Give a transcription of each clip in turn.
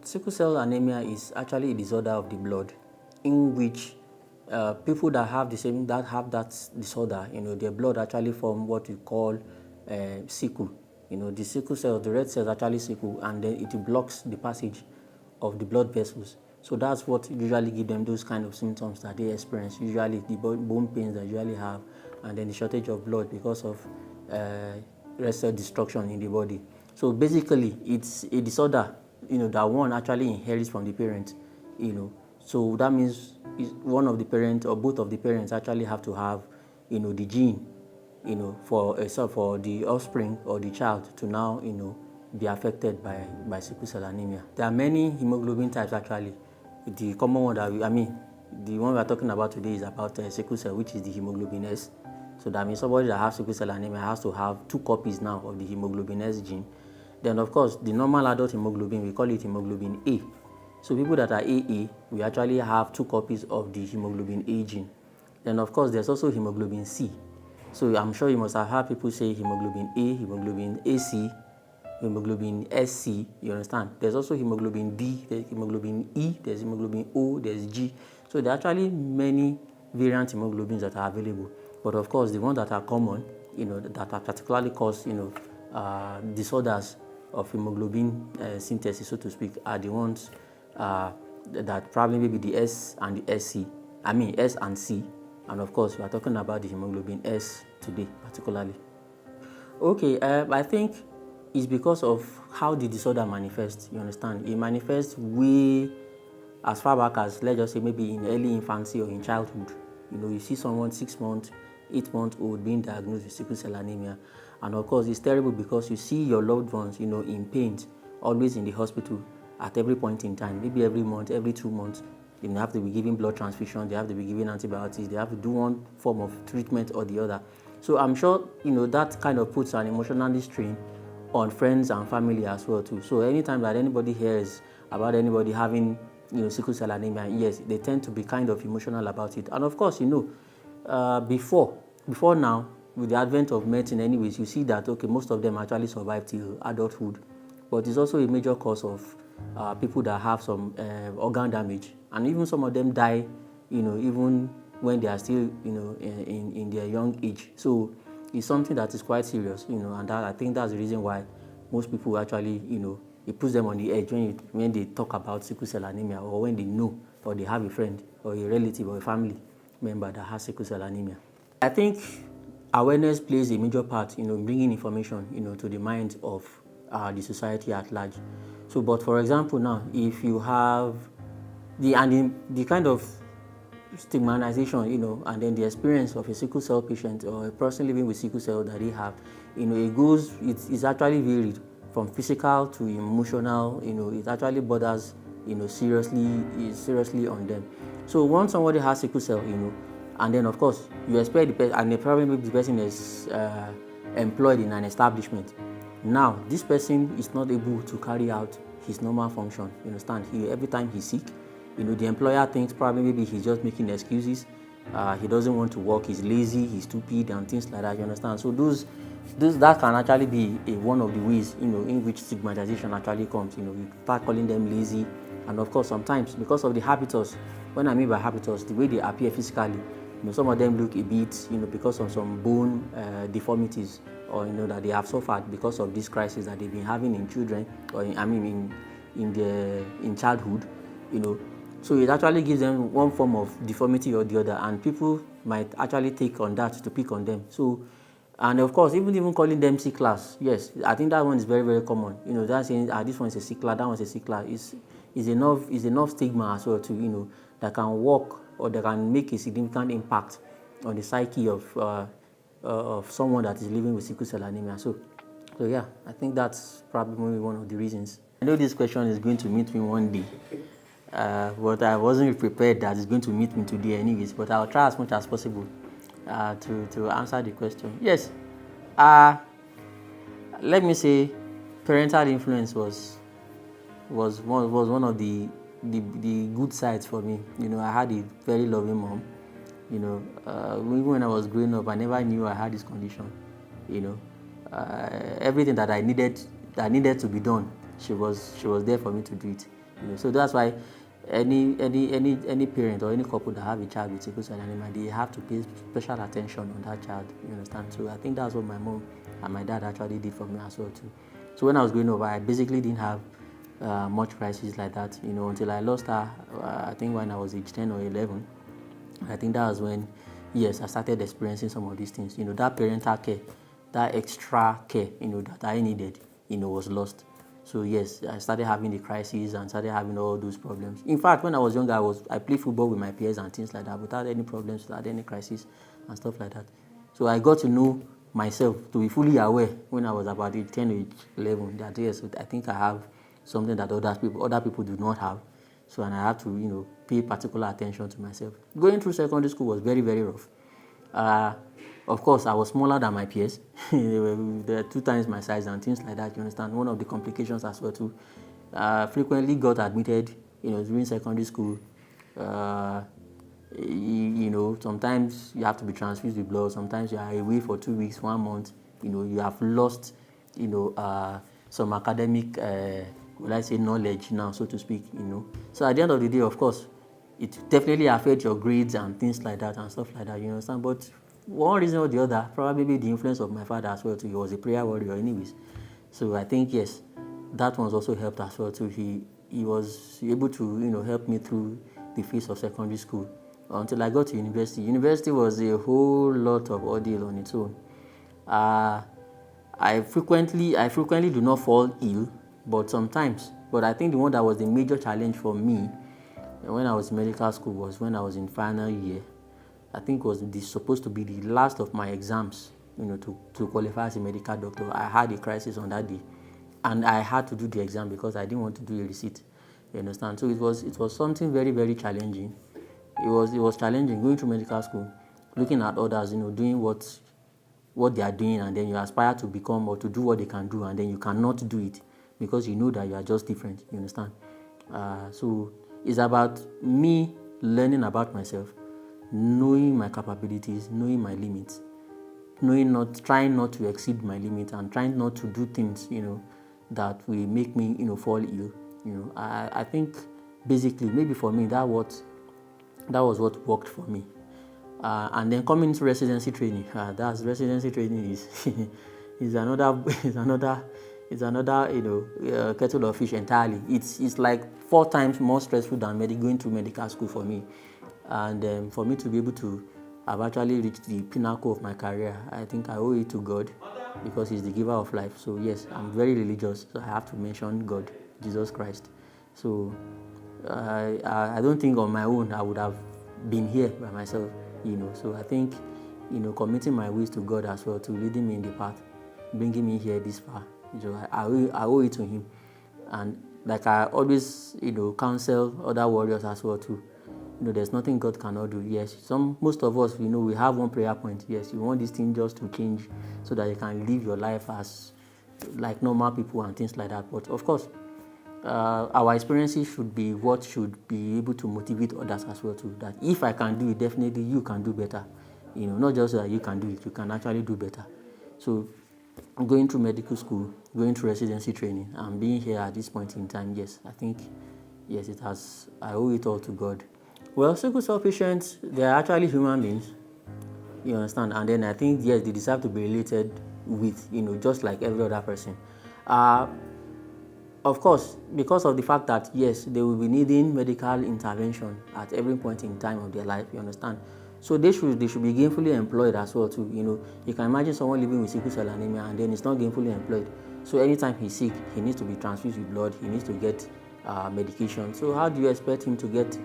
Sickle cell anemia is actually a disorder of the blood in which people that have that disorder, their blood actually form what we call sickle. The sickle cells, the red cells actually sickle, and then it blocks the passage of the blood vessels. So that's what usually give them those kind of symptoms that they experience. Usually the bone pains that usually have, and then the shortage of blood because of red cell destruction in the body. So basically, it's a disorder, that one actually inherits from the parent, So that means one of the parents or both of the parents actually have to have, the gene, for the offspring or the child to now, be affected by sickle cell anemia. There are many hemoglobin types actually. The common one the one we are talking about today is about sickle cell, which is the hemoglobin S. So that means somebody that has sickle cell anemia has to have 2 copies now of the hemoglobin S gene. Then of course, the normal adult hemoglobin, we call it hemoglobin A. So people that are AA, we actually have 2 copies of the hemoglobin A gene. Then of course, there's also hemoglobin C. So I'm sure you must have heard people say hemoglobin A, hemoglobin AC, hemoglobin SC, you understand? There's also hemoglobin D, there's hemoglobin E, there's hemoglobin O, there's G. So there are actually many variant hemoglobins that are available. But of course, the ones that are common, that are particularly cause, disorders of hemoglobin synthesis, so to speak, are the ones that probably maybe the S and the SC, S and C. And of course, we are talking about the hemoglobin S today, particularly. Okay, I think it's because of how the disorder manifests, you understand? It manifests way as far back as, let's just say, maybe in early infancy or in childhood. You see someone 6 months, 8 months old being diagnosed with sickle cell anemia. And of course, it's terrible because you see your loved ones, in pain, always in the hospital at every point in time, maybe every month, every 2 months. They have to be giving blood transfusion, they have to be giving antibiotics, they have to do one form of treatment or the other. So I'm sure, that kind of puts an emotional strain on friends and family as well too. So anytime that anybody hears about anybody having, sickle cell anemia, yes, they tend to be kind of emotional about it. And of course, before now, with the advent of medicine anyways, you see that, okay, most of them actually survive till adulthood. But it's also a major cause of people that have some organ damage. And even some of them die, even when they are still, in their young age. So it's something that is quite serious, and I think that's the reason why most people actually, it puts them on the edge when they talk about sickle cell anemia, or when they know or they have a friend or a relative or a family member that has sickle cell anemia. I think awareness plays a major part, bringing information, to the minds of the society at large. So, but for example, now, if you have the kind of stigmatization, and then the experience of a sickle cell patient or a person living with sickle cell that they have, it's actually varied from physical to emotional, it actually borders, seriously on them. So once somebody has sickle cell, and then of course you expect the person, and probably the person is employed in an establishment. Now this person is not able to carry out his normal function. You understand? Every time he's sick, the employer thinks probably maybe he's just making excuses. He doesn't want to work. He's lazy. He's stupid and things like that. You understand? So that can actually be one of the ways in which stigmatization actually comes. You start calling them lazy, and of course sometimes because of the habitus. When I mean by habitus, the way they appear physically. Some of them look a bit, because of some bone deformities, or that they have suffered because of this crisis that they've been having in children, or in childhood, So it actually gives them one form of deformity or the other, and people might actually take on that to pick on them. So, and of course, even calling them sicklers, yes, I think that one is very, very common. That's saying this one is a sickler, that one is a sickler. Is enough stigma as well to that can work, or that can make a significant impact on the psyche of someone that is living with sickle cell anemia. So yeah, I think that's probably one of the reasons. I know this question is going to meet me one day, but I wasn't prepared that it's going to meet me today anyways, but I'll try as much as possible to answer the question. Yes, let me say parental influence was one of the good sides for me. I had a very loving mom. Even when I was growing up, I never knew I had this condition. Everything that I needed to be done, she was there for me to do it. So that's why any parent or any couple that have a child with sickle cell anemia, they have to pay special attention on that child. You understand? So I think that's what my mom and my dad actually did for me as well too. So when I was growing up, I basically didn't have much crisis like that, until I lost her. I think when I was age 10 or 11. I think that was when, yes, I started experiencing some of these things. That parental care, that extra care, that I needed, was lost. So yes, I started having the crises and started having all those problems. In fact, when I was younger, I played football with my peers and things like that without any problems, without any crisis and stuff like that. So I got to know myself, to be fully aware when I was about age 10 or age 11, that yes, I think I have something that other people do not have. So, and I had to, pay particular attention to myself. Going through secondary school was very, very rough. Of course, I was smaller than my peers. They were 2 times my size and things like that, you understand? One of the complications as well too. Frequently got admitted, during secondary school. Sometimes you have to be transfused with blood. Sometimes you are away for 2 weeks, 1 month. You have lost, some academic will I say knowledge now, so to speak, So at the end of the day, of course, it definitely affects your grades and things like that and stuff like that, you understand? But one reason or the other, probably the influence of my father as well too. He was a prayer warrior anyways. So I think, yes, that one's also helped as well too. He was able to, help me through the phase of secondary school until I got to university. University was a whole lot of ordeal on its own. I frequently do not fall ill, but sometimes. But I think the one that was the major challenge for me when I was in medical school was when I was in final year. I think it was supposed to be the last of my exams, to qualify as a medical doctor. I had a crisis on that day, and I had to do the exam because I didn't want to do a receipt. You understand? So it was something very, very challenging. It was challenging going through medical school, looking at others, doing what they are doing, and then you aspire to become or to do what they can do, and then you cannot do it because you know that you are just different. You understand? So it's about me learning about myself, knowing my capabilities, knowing my limits, trying not to exceed my limits, and trying not to do things, that will make me, fall ill. I think basically maybe for me that was what worked for me. And then coming to residency training, that's residency training is is another kettle of fish entirely. It's like 4 times more stressful than going through medical school for me. And for me to be able to have actually reached the pinnacle of my career, I think I owe it to God because He's the giver of life. So yes, I'm very religious, so I have to mention God, Jesus Christ. So I don't think on my own I would have been here by myself, So I think, committing my ways to God as well, to leading me in the path, bringing me here this far. I owe it to Him. And like I always, counsel other warriors as well too. There's nothing God cannot do. Yes, most of us, we have one prayer point. Yes, you want this thing just to change so that you can live your life as like normal people and things like that. But of course, our experiences should be what should be able to motivate others as well too. That if I can do it, definitely you can do better. Not just that you can do it, you can actually do better. So going through medical school, going through residency training, and being here at this point in time, yes, I think, yes, I owe it all to God. Well, sickle cell patients, they are actually human beings, you understand, and then I think, yes, they deserve to be related with, just like every other person. Of course, because of the fact that, yes, they will be needing medical intervention at every point in time of their life, you understand. So they should be gainfully employed as well too. You can imagine someone living with sickle cell anemia and then he's not gainfully employed. So anytime he's sick, he needs to be transfused with blood, he needs to get medication. So how do you expect him to get,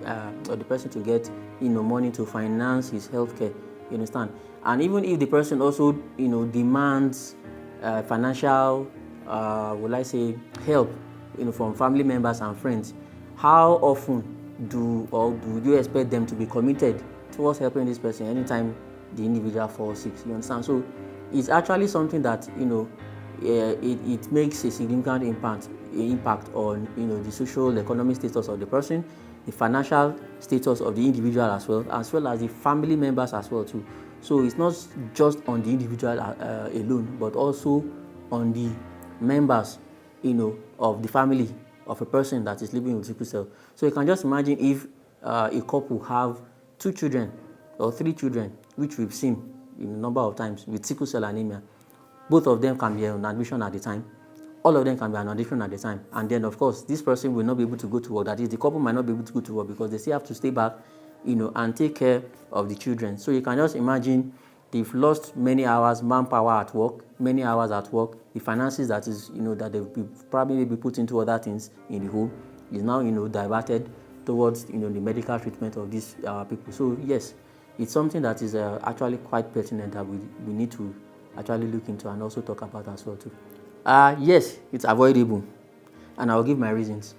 or the person to get, money to finance his healthcare? You understand? And even if the person also, demands financial, will I say, help, from family members and friends, how often do you expect them to be committed towards helping this person anytime the individual falls sick? You understand? So it's actually something that, it makes a significant impact on, the social economic status of the person, the financial status of the individual as well as the family members as well too. So it's not just on the individual alone, but also on the members, of the family of a person that is living with sickle cell. So you can just imagine if a couple have 2 children or 3 children, which we've seen in a number of times with sickle cell anemia. Both of them can be on admission at the time. All of them can be on admission at the time. And then, of course, this person will not be able to go to work. That is, the couple might not be able to go to work because they still have to stay back, and take care of the children. So you can just imagine they've lost many hours, manpower at work, many hours at work. The finances that is, that they've probably be put into other things in the home is now, diverted towards, the medical treatment of these people. So yes, it's something that is actually quite pertinent that we need to actually look into and also talk about as well too. Yes, it's avoidable, and I'll give my reasons.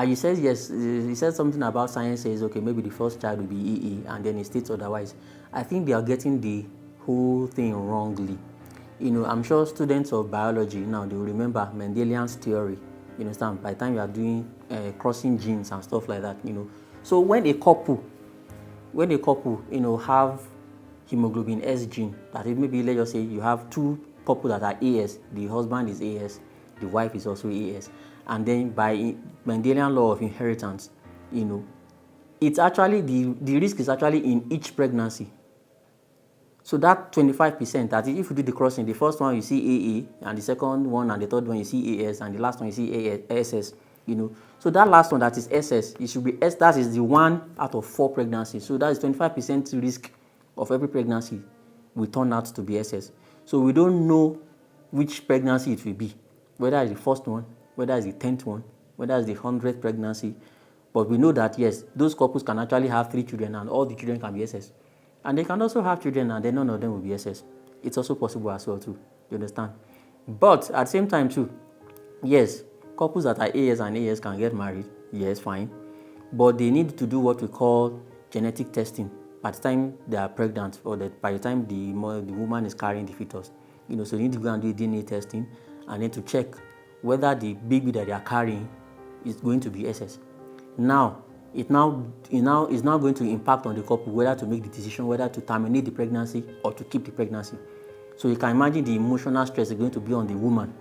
You said yes. You said something about science says okay, maybe the first child will be EE, and then it states otherwise. I think they are getting the whole thing wrongly. I'm sure students of biology now they will remember Mendelian's theory. You understand? By the time you are doing crossing genes and stuff like that, So when a couple, have hemoglobin S gene, that is maybe let's just say you have 2 couple that are AS, the husband is AS, the wife is also AS, and then by Mendelian law of inheritance, it's actually the risk is actually in each pregnancy. So that 25%, that is, if you do the crossing, the first one you see AA, and the second one and the third one you see AS, and the last one you see SS, So that last one that is SS, it should be S. That is the 1 out of 4 pregnancies. So that is 25% risk of every pregnancy will turn out to be SS. So we don't know which pregnancy it will be, whether it's the first one, whether it's the 10th one, whether it's the 100th pregnancy. But we know that, yes, those couples can actually have 3 children and all the children can be SS. And they can also have children and then none of them will be SS. It's also possible as well too, you understand? But at the same time too, yes, couples that are AS and AS can get married, yes, fine. But they need to do what we call genetic testing by the time they are pregnant or by the time the woman is carrying the fetus. So you need to go and do DNA testing and then to check whether the baby that they are carrying is going to be SS. Now, it's now going to impact on the couple whether to make the decision whether to terminate the pregnancy or to keep the pregnancy. So you can imagine the emotional stress is going to be on the woman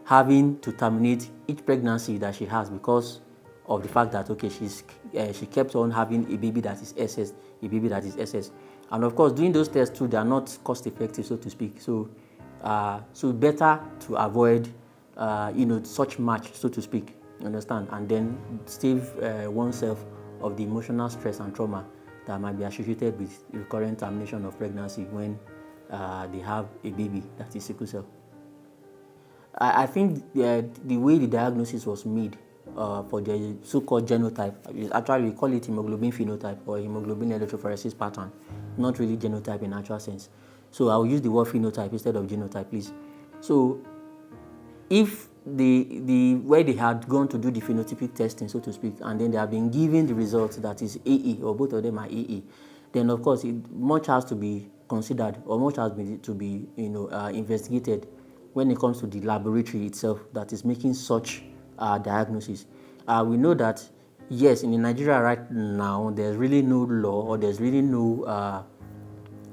having to terminate each pregnancy that she has because of the fact that okay, she kept on having a baby that is SS, a baby that is SS, and of course doing those tests too, they are not cost effective, so to speak. So better to avoid such match, so to speak. You understand, and then save oneself of the emotional stress and trauma that might be associated with recurrent termination of pregnancy when they have a baby that is sickle cell. I think the way the diagnosis was made for the so-called genotype is actually we call it hemoglobin phenotype or hemoglobin electrophoresis pattern, not really genotype in actual sense. So I will use the word phenotype instead of genotype, please. So if the where they had gone to do the phenotypic testing, so to speak, and then they have been given the results that is AE or both of them are AE, then of course much has to be considered or much has to be investigated when it comes to the laboratory itself that is making such diagnosis. We know that yes, in Nigeria right now there's really no law or there's really no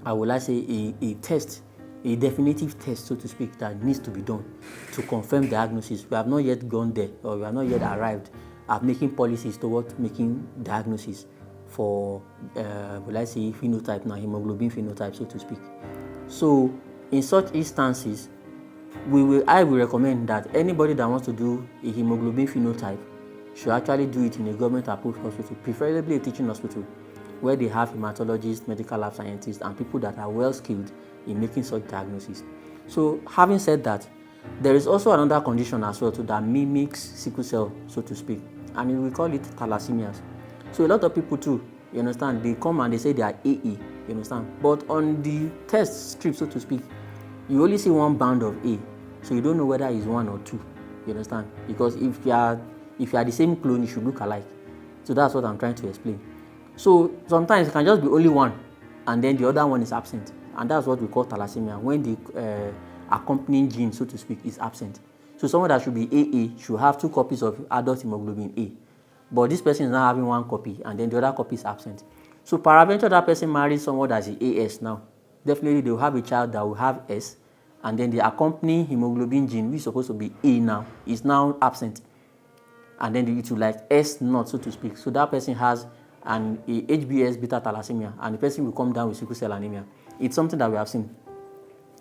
a test, a definitive test, so to speak, that needs to be done to confirm diagnosis. We have not yet gone there, or we have not yet arrived at making policies towards making diagnosis for, phenotype now, hemoglobin phenotype, so to speak. So, in such instances, I will recommend that anybody that wants to do a hemoglobin phenotype should actually do it in a government-approved hospital, preferably a teaching hospital, where they have hematologists, medical lab scientists, and people that are well skilled in making such diagnosis. So, having said that, there is also another condition as well too that mimics sickle cell, so to speak, and we call it thalassemias. So, a lot of people too, you understand, they come and they say they are AE, you understand, but on the test strip, so to speak, you only see one band of A, so you don't know whether it's 1 or 2, you understand, because if you are the same clone, you should look alike. So that's what I'm trying to explain. So sometimes it can just be only one, and then the other one is absent, and that's what we call thalassemia, when the accompanying gene, so to speak, is absent. So someone that should be AA should have 2 copies of adult hemoglobin A, but this person is now having 1 copy, and then the other copy is absent. So peradventure that person marries someone that is AS now, definitely they will have a child that will have S, and then the accompanying hemoglobin gene, which is supposed to be A now, is now absent. and then it will like S not, so to speak. So that person has an HBS beta thalassemia, and the person will come down with sickle cell anemia. It's something that we have seen,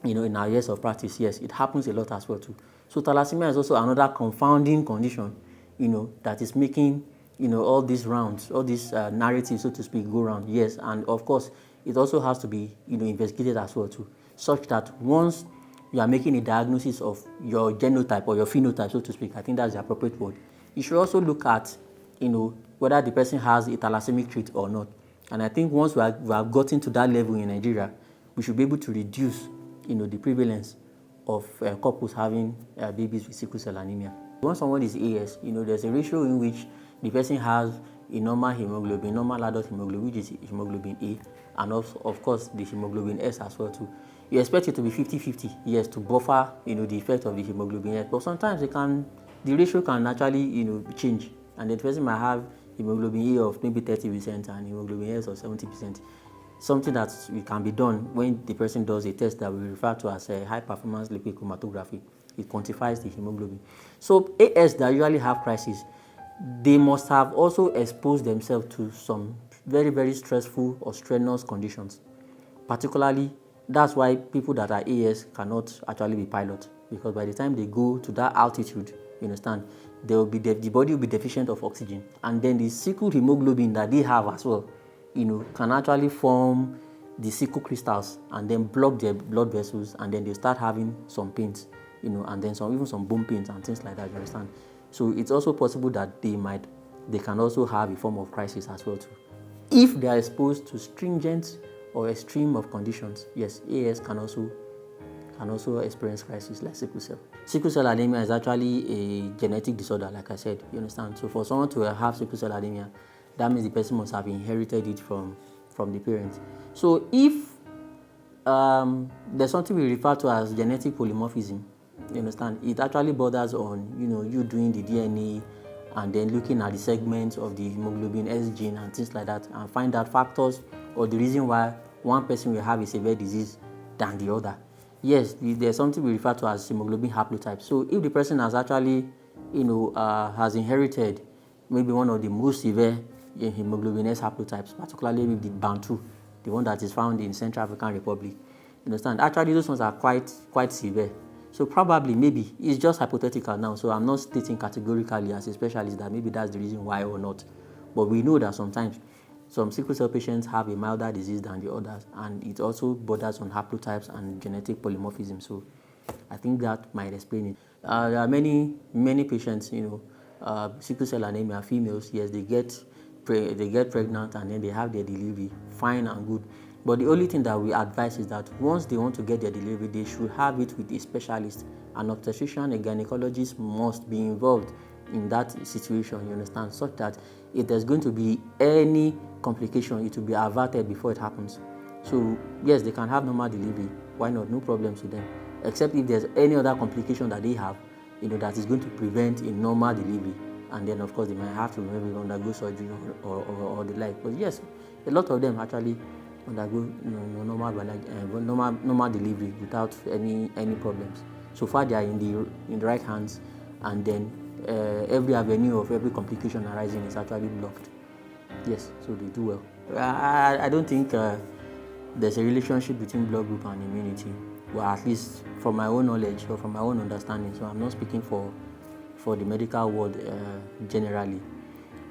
in our years of practice. Yes, it happens a lot as well too. So thalassemia is also another confounding condition, that is making, all these rounds, all these narratives, so to speak, go round. Yes, and of course, it also has to be, investigated as well too, such that once you are making a diagnosis of your genotype or your phenotype, so to speak, I think that's the appropriate word, you should also look at, whether the person has a thalassemic trait or not. And I think once we have gotten to that level in Nigeria, we should be able to reduce, the prevalence of couples having babies with sickle cell anemia. Once someone is AS, there's a ratio in which the person has a normal hemoglobin, normal adult hemoglobin, which is hemoglobin A, and of course the hemoglobin S as well too. You expect it to be 50-50, yes, to buffer, the effect of the hemoglobin S, but sometimes the ratio can actually, change, and the person might have hemoglobin A of maybe 30% and hemoglobin S of 70%. Something that can be done when the person does a test that we refer to as a high-performance lipid chromatography. It quantifies the hemoglobin. So AS that usually have crisis, they must have also exposed themselves to some very, very stressful or strenuous conditions. Particularly, that's why people that are AS cannot actually be pilots, because by the time they go to that altitude, you understand, the body will be deficient of oxygen, and then the sickle hemoglobin that they have as well, can actually form the sickle crystals and then block their blood vessels, and then they start having some pains, and then even some bone pains and things like that, you understand. So it's also possible that they can also have a form of crisis as well too. If they are exposed to stringent or extreme of conditions, yes, AS can also experience crisis like sickle cell. Sickle cell anemia is actually a genetic disorder, like I said, you understand. So for someone to have sickle cell anemia, that means the person must have inherited it from the parents. So if there's something we refer to as genetic polymorphism, you understand, it actually borders on, you doing the DNA and then looking at the segments of the hemoglobin S gene and things like that, and find out factors or the reason why one person will have a severe disease than the other. Yes, there's something we refer to as hemoglobin haplotype. So if the person has actually, has inherited maybe one of the most severe hemoglobin S haplotypes, particularly with the Bantu, the one that is found in Central African Republic, you understand, actually those ones are quite severe. So probably, maybe, it's just hypothetical now, so I'm not stating categorically as a specialist that maybe that's the reason why or not. But we know that sometimes some sickle cell patients have a milder disease than the others, and it also borders on haplotypes and genetic polymorphism. So I think that might explain it. There are many patients, sickle cell anemia, females, yes, they get pregnant and then they have their delivery, fine and good. But the only thing that we advise is that once they want to get their delivery, they should have it with a specialist. An obstetrician, a gynecologist must be involved in that situation, you understand, such that if there's going to be any complication, it will be averted before it happens. So yes, they can have normal delivery. Why not? No problems with them. Except if there's any other complication that they have, that is going to prevent a normal delivery. And then of course they might have to maybe undergo surgery or the like. But yes, a lot of them actually undergo normal delivery without any problems. So far they are in the right hands, and then every avenue of every complication arising is actually blocked. Yes, so they do well. I don't think there's a relationship between blood group and immunity, well, at least from my own knowledge or from my own understanding. So I'm not speaking for the medical world generally.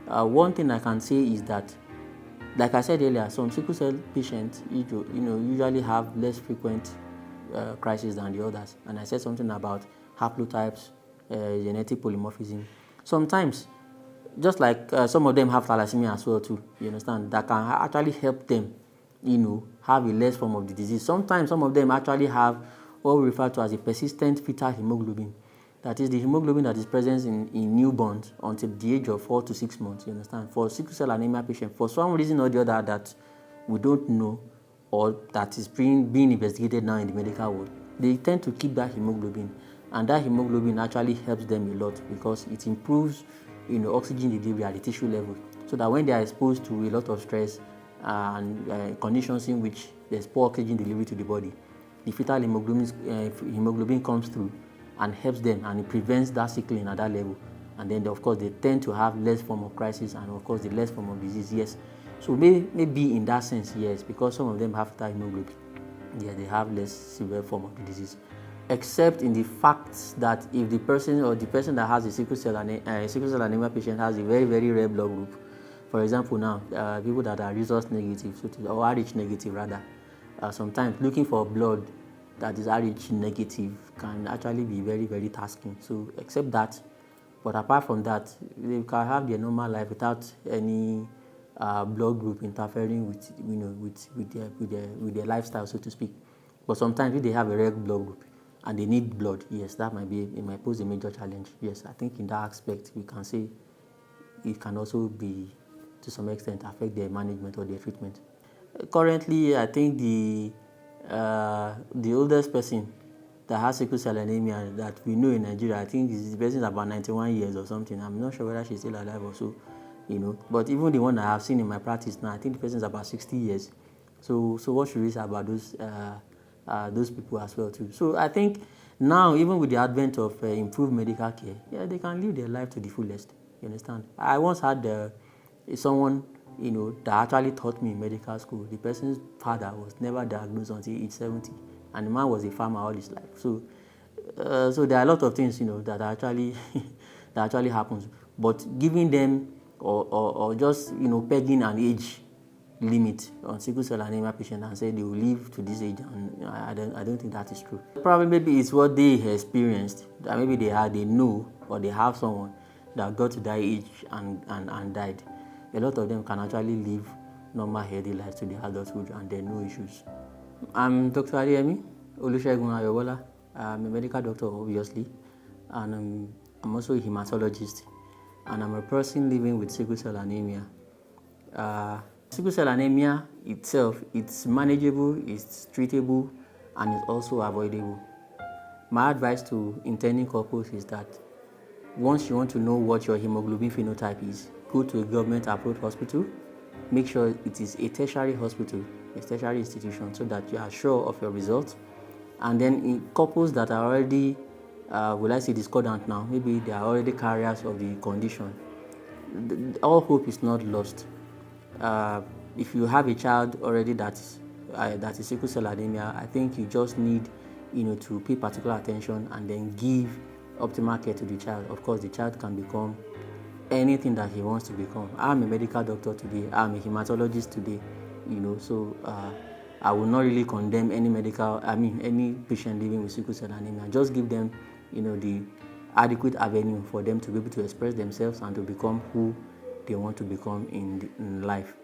One thing I can say is that, like I said earlier, some sickle cell patients usually have less frequent crises than the others. And I said something about haplotypes, genetic polymorphism. Sometimes, just like some of them have thalassemia as well too, you understand, that can actually help them, have a less form of the disease. Sometimes some of them actually have what we refer to as a persistent fetal hemoglobin. That is the hemoglobin that is present in newborns until the age of 4 to 6 months, you understand. For sickle cell anemia patient, for some reason or the other that we don't know, or that is being investigated now in the medical world, they tend to keep that hemoglobin, and that hemoglobin actually helps them a lot because it improves, oxygen delivery at the tissue level, so that when they are exposed to a lot of stress and conditions in which there's poor oxygen delivery to the body, the fetal hemoglobin comes through and helps them, and it prevents that sickling at that level. and then of course they tend to have less form of crisis, and of course the less form of disease. Yes, so maybe in that sense, yes, because some of them have high hemoglobin, yeah, they have less severe form of the disease, except in the fact that if the person that has a sickle cell anemia patient has a very, very rare blood group. For example, now people that are rhesus negative, or Rh negative rather, sometimes looking for blood that is Rh negative can actually be very, very tasking. So except that, but apart from that, they can have their normal life without any blood group interfering with with their lifestyle, so to speak. But sometimes if they have a rare blood group and they need blood, yes, it might pose a major challenge. Yes, I think in that aspect we can say it can also be, to some extent, affect their management or their treatment. Currently, I think the oldest person that has sickle cell anemia that we know in Nigeria, I think the person is about 91 years or something. I'm not sure whether she's still alive or so, But even the one that I've seen in my practice now, I think the person is about 60 years. So what should we say about those people as well too? So I think now, even with the advent of improved medical care, yeah, they can live their life to the fullest. You understand? I once had someone, that actually taught me in medical school. The person's father was never diagnosed until age 70, and the man was a farmer all his life. So there are a lot of things, that actually that actually happens. But giving them or just pegging an age limit on sickle cell anemia patient and say they will live to this age, and I don't think that is true. Probably maybe it's what they experienced, that maybe they know, or they have someone that got to that age and died. A lot of them can actually live normal, healthy lives to their adulthood, and there are no issues. I'm Dr. Adeyemi Olusegun Ayobola. I'm a medical doctor, obviously, and I'm also a hematologist, and I'm a person living with sickle cell anemia. Sickle cell anemia itself, it's manageable, it's treatable, and it's also avoidable. My advice to intending couples is that once you want to know what your hemoglobin phenotype is, go to a government-approved hospital. Make sure it is a tertiary hospital, a tertiary institution, so that you are sure of your results. And then in couples that are already, will I say discordant now, maybe they are already carriers of the condition, all hope is not lost. If you have a child already that is sickle cell anemia, I think you just need to pay particular attention and then give optimal care to the child. Of course, the child can become anything that he wants to become. I'm a medical doctor today, I'm a hematologist today, so I will not really condemn any any patient living with sickle cell anemia. Just give them the adequate avenue for them to be able to express themselves and to become who they want to become in life.